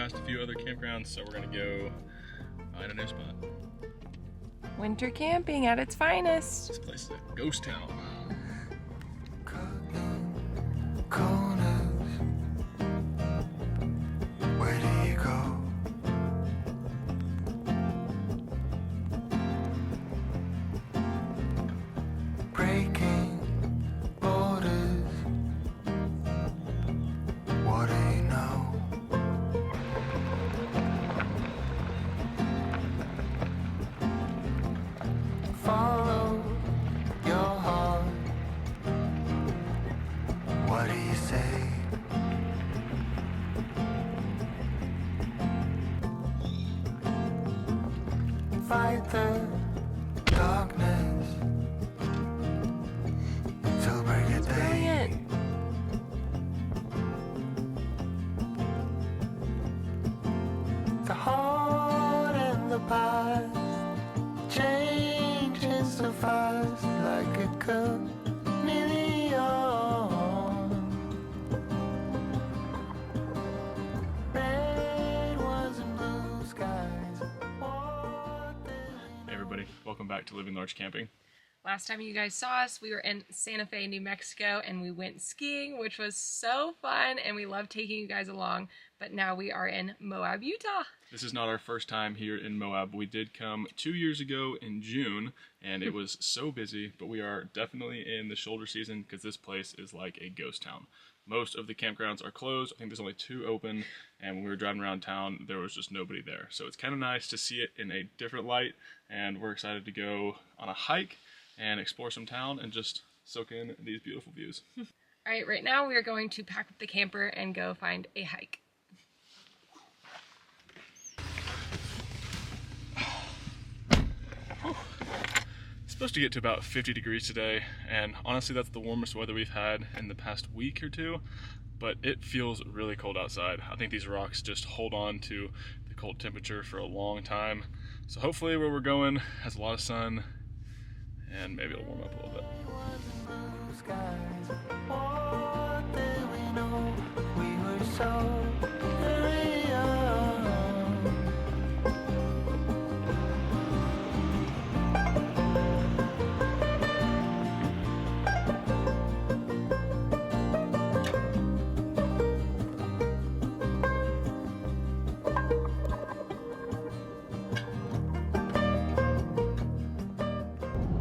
past a few other campgrounds, so we're gonna go find a new spot. Winter camping at its finest. This place is a ghost town. Where do you go? Breaking borders. What do you know? Follow your heart. What do you say? Fight the darkness till break of day. Brilliant. The heart and the past changes so fast like a chameleon. Red ones and blue skies. Hey everybody, welcome back to Living Large Camping. Last time you guys saw us, we were in Santa Fe, New Mexico, and we went skiing, which was so fun, and we love taking you guys along. But now we are in Moab, Utah. This is not our first time here in Moab. We did come 2 years ago in June, and it was so busy, but we are definitely in the shoulder season because this place is like a ghost town. Most of the campgrounds are closed. I think there's only 2 open, and when we were driving around town, there was just nobody there. So it's kind of nice to see it in a different light, and we're excited to go on a hike and explore some town and just soak in these beautiful views. All right, right now we are going to pack up the camper and go find a hike. It's supposed to get to about 50 degrees today, and honestly that's the warmest weather we've had in the past week or two, but it feels really cold outside. I think these rocks just hold on to the cold temperature for a long time. So hopefully where we're going has a lot of sun and maybe it'll warm up a little bit.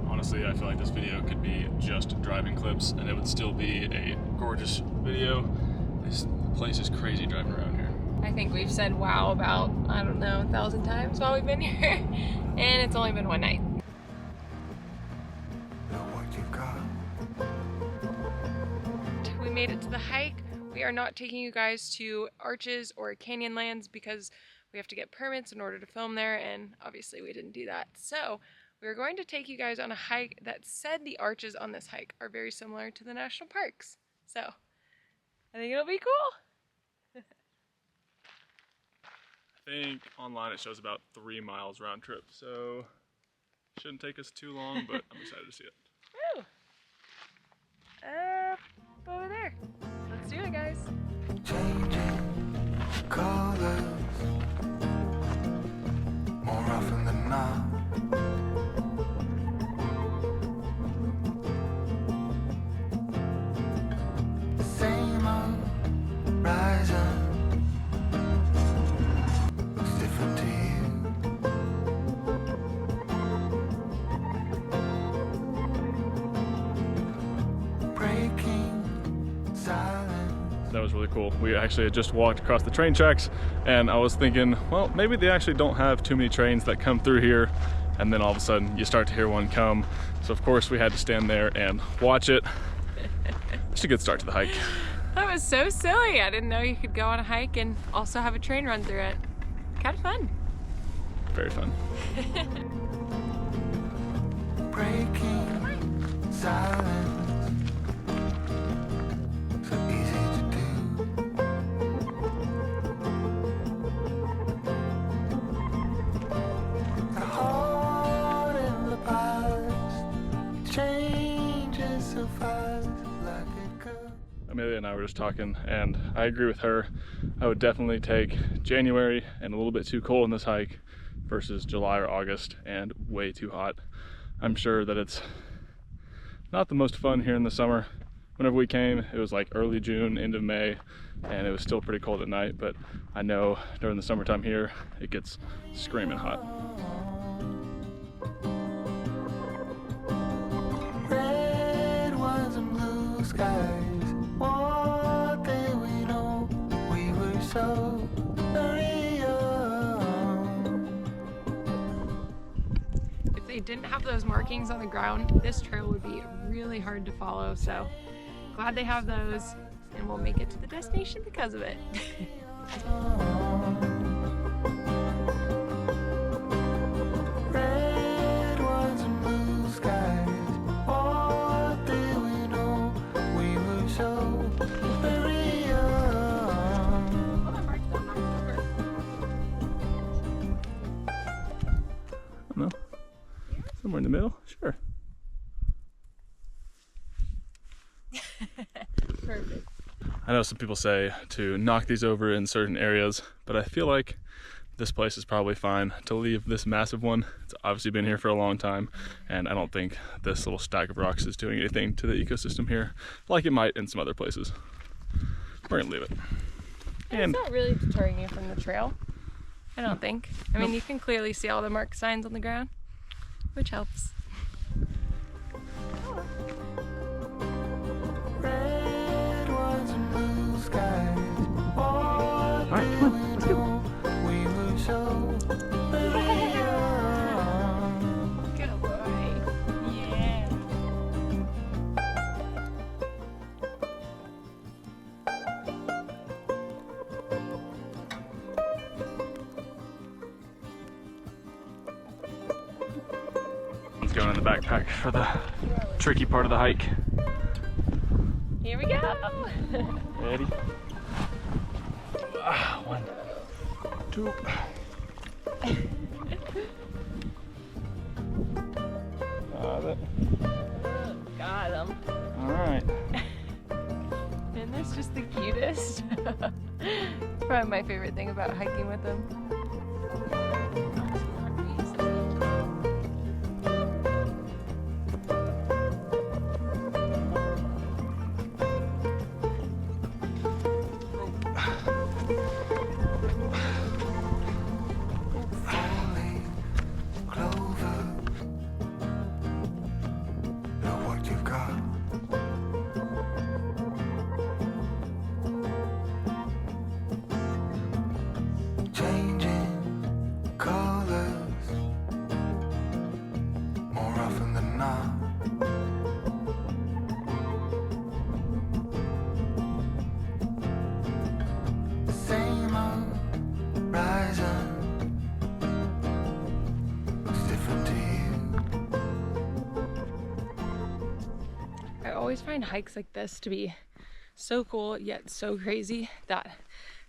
Honestly, I feel like this video could be just driving clips and it would still be a gorgeous video. This place is crazy driving around here. I think we've said wow about, I don't know, 1,000 times while we've been here, and it's only been one night. We made it to the hike. We are not taking you guys to Arches or Canyonlands because we have to get permits in order to film there, and obviously we didn't do that. So we're going to take you guys on a hike that said the arches on this hike are very similar to the national parks. So I think it'll be cool. I think online it shows about 3 miles round trip, so shouldn't take us too long, but I'm excited to see it. Woo! Over there. Let's do it, guys. Changing colors more often than not. Same old rising looks different to you. Breaking silence. That was really cool. We actually had just walked across the train tracks and I was thinking, well, maybe they actually don't have too many trains that come through here, and then all of a sudden you start to hear one come. So of course we had to stand there and watch it. Just a good start to the hike. That was so silly. I didn't know you could go on a hike and also have a train run through it. Kind of fun. Very fun. Breaking silence, so easy to do. The heart in the past changes so fast, like it could. Amelia and I were just talking, and I agree with her. I would definitely take January and a little bit too cold in this hike versus July or August and way too hot. I'm sure that it's not the most fun here in the summer. Whenever we came, it was like early June, end of May, and it was still pretty cold at night, but I know during the summertime here, it gets screaming hot. Red ones and blue skies. What did we know? We were so very young. If they didn't have those markings on the ground, this trail would be really hard to follow, so glad they have those, and we'll make it to the destination because of it. Red ones and blue skies. What did we know? We were so very young. I don't know. Somewhere in the middle? Sure. Perfect. I know some people say to knock these over in certain areas, but I feel like this place is probably fine to leave this massive one. It's obviously been here for a long time, and I don't think this little stack of rocks is doing anything to the ecosystem here, like it might in some other places. We're gonna leave it. And it's not really deterring you from the trail, I don't think. I mean, you can clearly see all the mark signs on the ground, which helps. Red ones and blue skies. What right, did come on, we let's go. know? We were so very young. Good boy. Yeah. Let's go in the backpack for the tricky part of the hike. Here we go. Ready? 1, 2. Got it. Got him. All right. And that's just the cutest. It's probably my favorite thing about hiking with them. Falling clover. Look what you've got. Changing colors more often than not. Same old horizon looks different to you. I always find hikes like this to be so cool yet so crazy that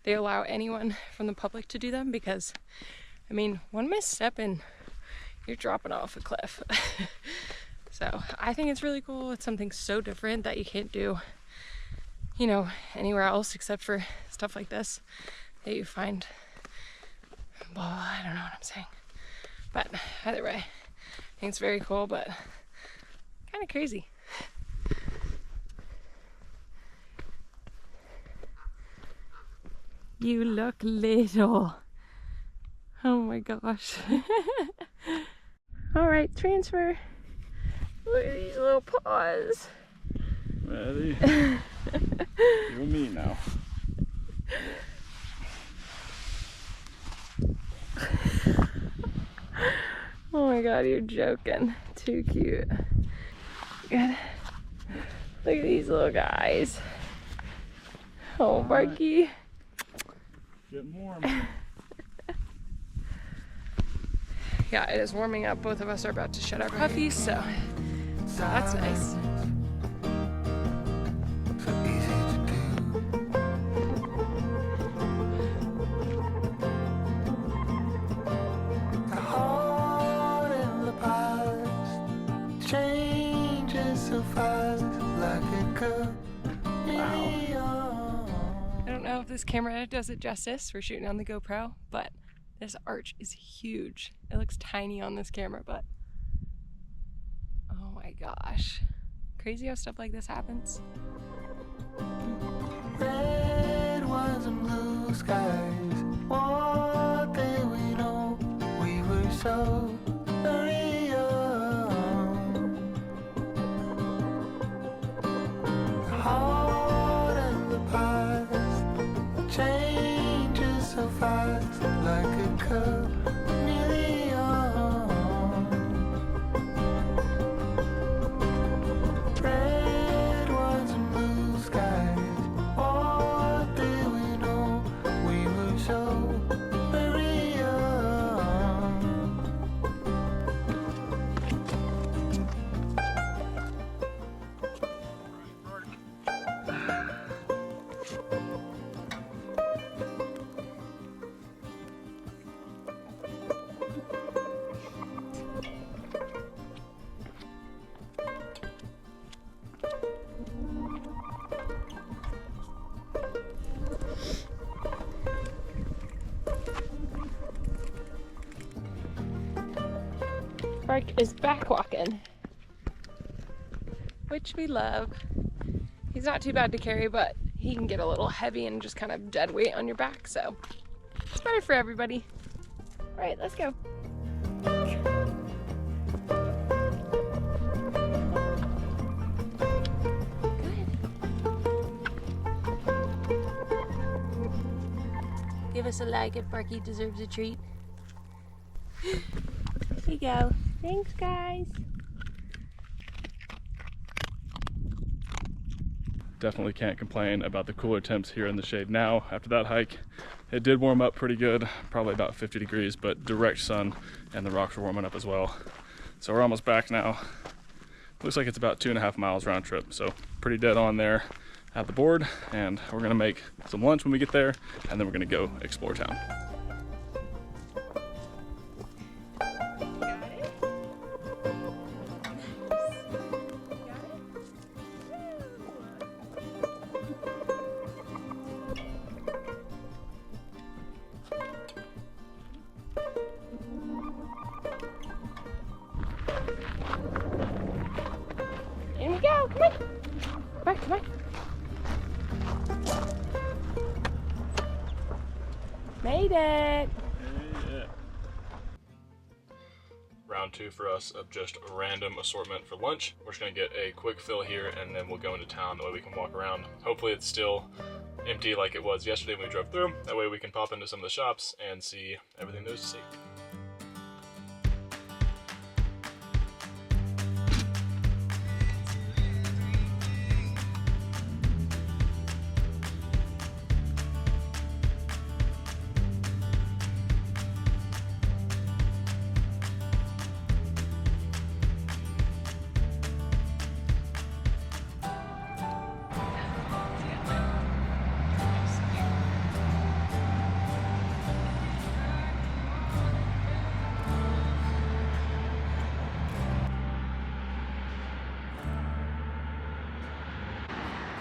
they allow anyone from the public to do them, because I mean, one misstep and you're dropping off a cliff. So I think it's really cool. It's something so different that you can't do, you know, anywhere else except for stuff like this that you find, well, I don't know what I'm saying, but either way, I think it's very cool, but kind of crazy. You look little. Oh my gosh. All right, transfer. Look at these little paws. Ready? You and me now. Oh my god, you're joking. Too cute. Good. Look at these little guys. Oh, Marky. Getting warm. Yeah, it is warming up. Both of us are about to shed our puffies, so that's nice. So easy to do. The heart in the past changes so fast, like it could. Wow. this camera does it justice. We're shooting on the GoPro, but this arch is huge. It looks tiny on this camera, but oh my gosh. Crazy how stuff like this happens. Red ones and blue skies. What did we know? We were so very young. The heart and the past changes so fast, like a chameleon. Red ones and blue skies. What did we know? We were so very young. Mark is back walking, which we love. He's not too bad to carry, but he can get a little heavy and just kind of dead weight on your back, so it's better for everybody. All right, let's go. Give us a like if Barky deserves a treat. Here you go. Thanks, guys. Definitely can't complain about the cooler temps here in the shade now. After that hike, it did warm up pretty good, probably about 50 degrees, but direct sun and the rocks are warming up as well. So we're almost back now. Looks like it's about 2.5 miles round trip, so pretty dead on there at the board. And we're gonna make some lunch when we get there, and then we're gonna go explore town. In we go, come on. Back, come on. Made it. Yeah. Round two for us of just a random assortment for lunch. We're just gonna get a quick fill here and then we'll go into town. That way we can walk around. Hopefully it's still empty like it was yesterday when we drove through. That way we can pop into some of the shops and see everything there's to see.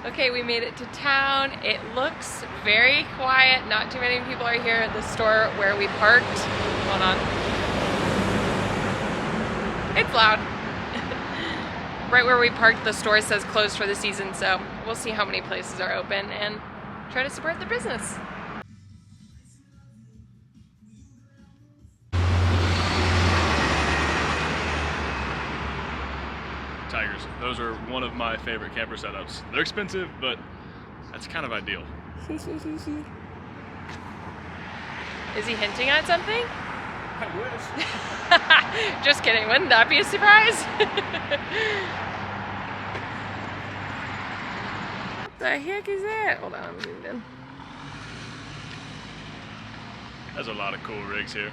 Okay, we made it to town. It looks very quiet. Not too many people are here at the store where we parked. Hold on. It's loud. Right where we parked, the store says closed for the season, so we'll see how many places are open and try to support the business. Tigers. Those are one of my favorite camper setups. They're expensive, but that's kind of ideal. Is he hinting at something? I wish. Just kidding, wouldn't that be a surprise? What the heck is that? Hold on, I'm zoomed in. There's a lot of cool rigs here.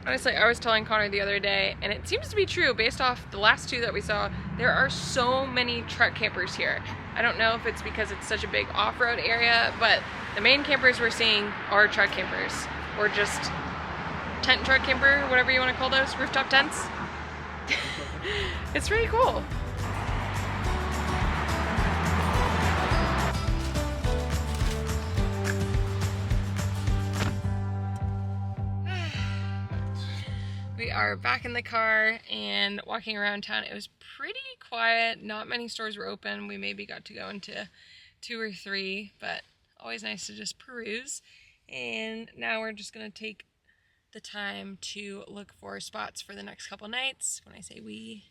Honestly, I was telling Connor the other day, and it seems to be true based off the last two that we saw, there are so many truck campers here. I don't know if it's because it's such a big off-road area, but the main campers we're seeing are truck campers, or just tent truck camper, whatever you want to call those, rooftop tents. It's really cool. We are back in the car and walking around town. It was pretty quiet. Not many stores were open. We maybe got to go into 2 or 3, but always nice to just peruse. And now we're just going to take the time to look for spots for the next couple nights. When I say we,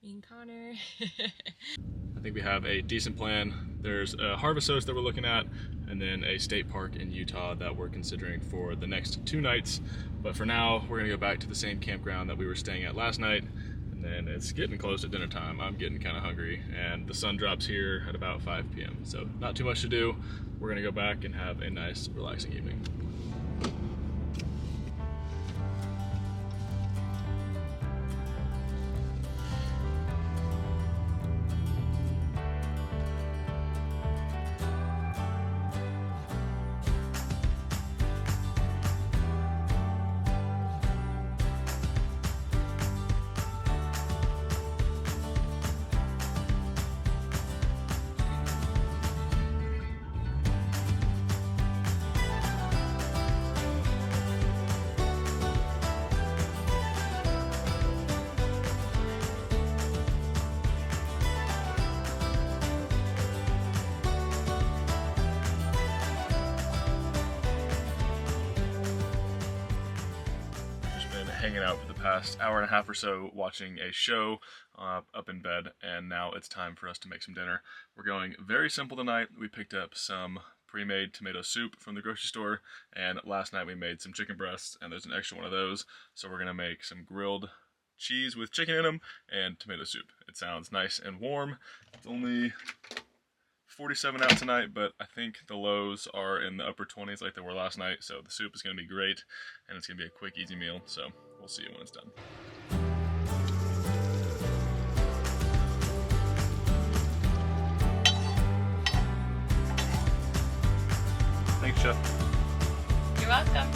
me and Connor. I think we have a decent plan. There's a Harvest Host that we're looking at, and then a state park in Utah that we're considering for the next 2 nights. But for now, we're gonna go back to the same campground that we were staying at last night. And then it's getting close to dinner time. I'm getting kind of hungry, and the sun drops here at about 5 p.m. So not too much to do. We're gonna go back and have a nice, relaxing evening. Hanging out for the past hour and a half or so watching a show up in bed, and now it's time for us to make some dinner. We're going very simple tonight. We picked up some pre-made tomato soup from the grocery store, and last night we made some chicken breasts, and there's an extra one of those, so we're gonna make some grilled cheese with chicken in them and tomato soup. It sounds nice and warm. It's only 47 out tonight, but I think the lows are in the upper 20s like they were last night, so the soup is going to be great, and it's going to be a quick, easy meal, so we'll see you when it's done. Thanks, Chef. You're welcome.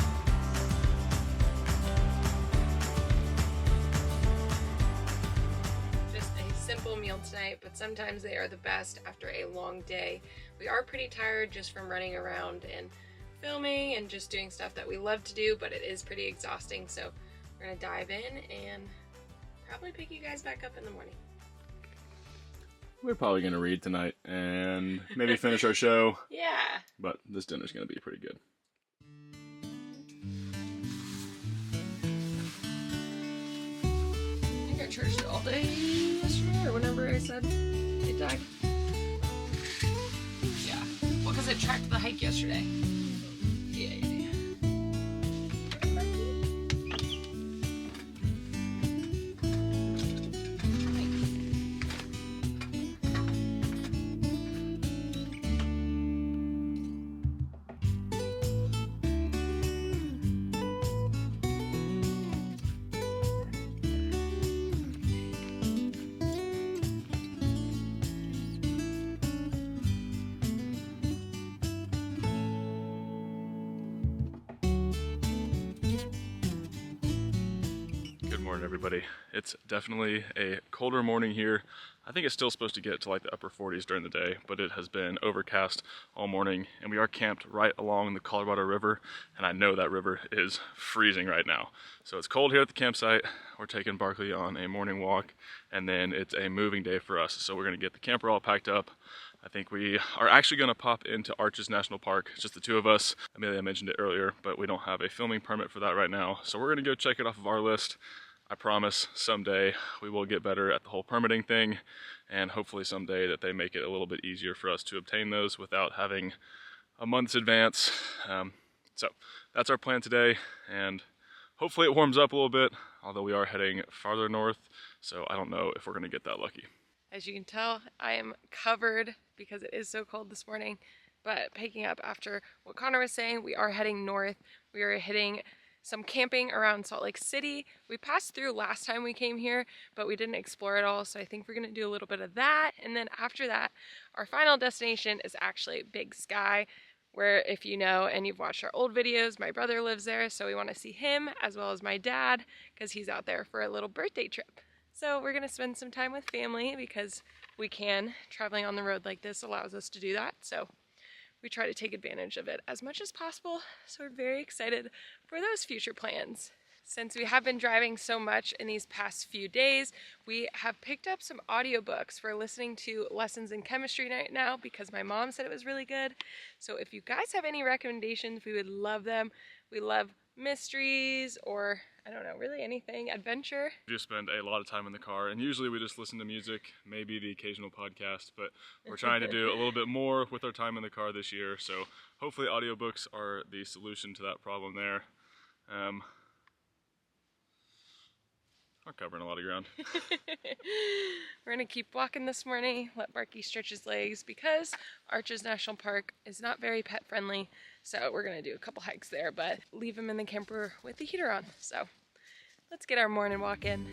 Simple meal tonight, but sometimes they are the best after a long day. We are pretty tired just from running around and filming and just doing stuff that we love to do, but it is pretty exhausting, so we're gonna dive in and probably pick you guys back up in the morning. We're probably going to read tonight and maybe finish our show. Yeah. But this dinner's going to be pretty good. I think I charged it all day yesterday, or whenever I said it died. Yeah. Well, because it tracked the hike yesterday. Yeah. Good morning, everybody. It's definitely a colder morning here. I think it's still supposed to get to like the upper 40s during the day, but it has been overcast all morning, and we are camped right along the Colorado River, and I know that river is freezing right now. So it's cold here at the campsite. We're taking Barkley on a morning walk, and then it's a moving day for us. So we're gonna get the camper all packed up. I think we are actually gonna pop into Arches National Park. It's just the two of us. Amelia mentioned it earlier, but we don't have a filming permit for that right now. So we're gonna go check it off of our list. I promise someday we will get better at the whole permitting thing, and hopefully someday that they make it a little bit easier for us to obtain those without having a month's advance. So that's our plan today, and hopefully it warms up a little bit, although we are heading farther north, so I don't know if we're gonna get that lucky. As you can tell, I am covered because it is so cold this morning, but picking up after what Connor was saying, we are heading north. We are hitting some camping around Salt Lake City. We passed through last time we came here, but we didn't explore it all, so I think we're gonna do a little bit of that, and then after that, our final destination is actually Big Sky, where, if you know and you've watched our old videos, my brother lives there, so we want to see him as well as my dad, because he's out there for a little birthday trip. So we're gonna spend some time with family because we can. Traveling on the road like this allows us to do that, so we try to take advantage of it as much as possible. So we're very excited for those future plans. Since we have been driving so much in these past few days, we have picked up some audiobooks. We're listening to Lessons in Chemistry right now because my mom said it was really good. So if you guys have any recommendations, we would love them. We love mysteries or, I don't know, really anything, adventure. We just spend a lot of time in the car, and usually we just listen to music, maybe the occasional podcast, but we're trying to do a little bit more with our time in the car this year, so hopefully audiobooks are the solution to that problem there. We're covering a lot of ground. We're gonna keep walking this morning, let Barky stretch his legs because Arches National Park is not very pet friendly. So we're gonna do a couple hikes there, but leave him in the camper with the heater on. So let's get our morning walk in.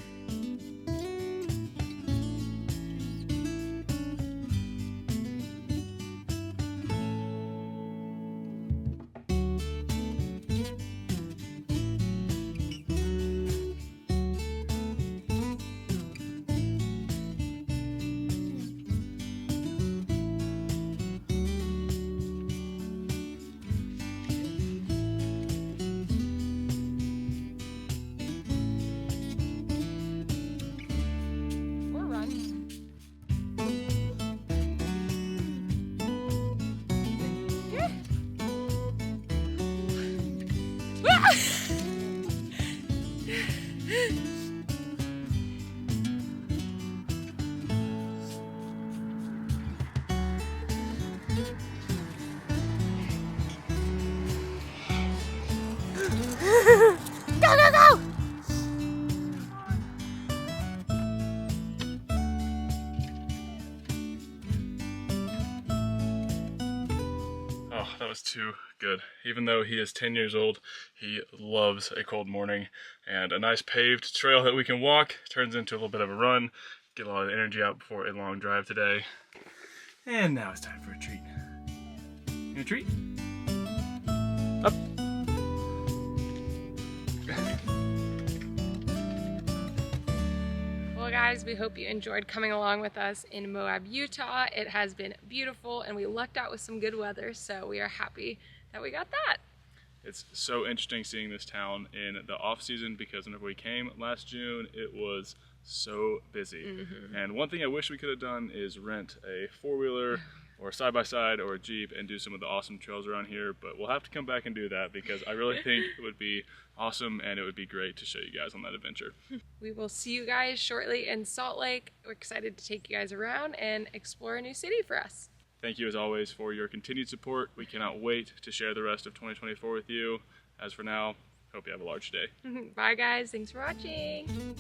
Go, go, go! Oh, that was too good. Even though he is 10 years old, he loves a cold morning, and a nice paved trail that we can walk turns into a little bit of a run, get a lot of energy out before a long drive today. And now it's time for a treat. You want a treat? Up. Well guys, we hope you enjoyed coming along with us in Moab, Utah. It has been beautiful and we lucked out with some good weather, so we are happy that we got that. It's so interesting seeing this town in the off season because whenever we came last June, it was so busy. And one thing I wish we could have done is rent a four-wheeler or a side-by-side or a Jeep and do some of the awesome trails around here, but we'll have to come back and do that because I really think it would be awesome and it would be great to show you guys on that adventure. We will see you guys shortly in Salt Lake. We're excited to take you guys around and explore a new city for us. Thank you as always for your continued support. We cannot wait to share the rest of 2024 with you. As for now, hope you have a large day. Bye guys, thanks for watching.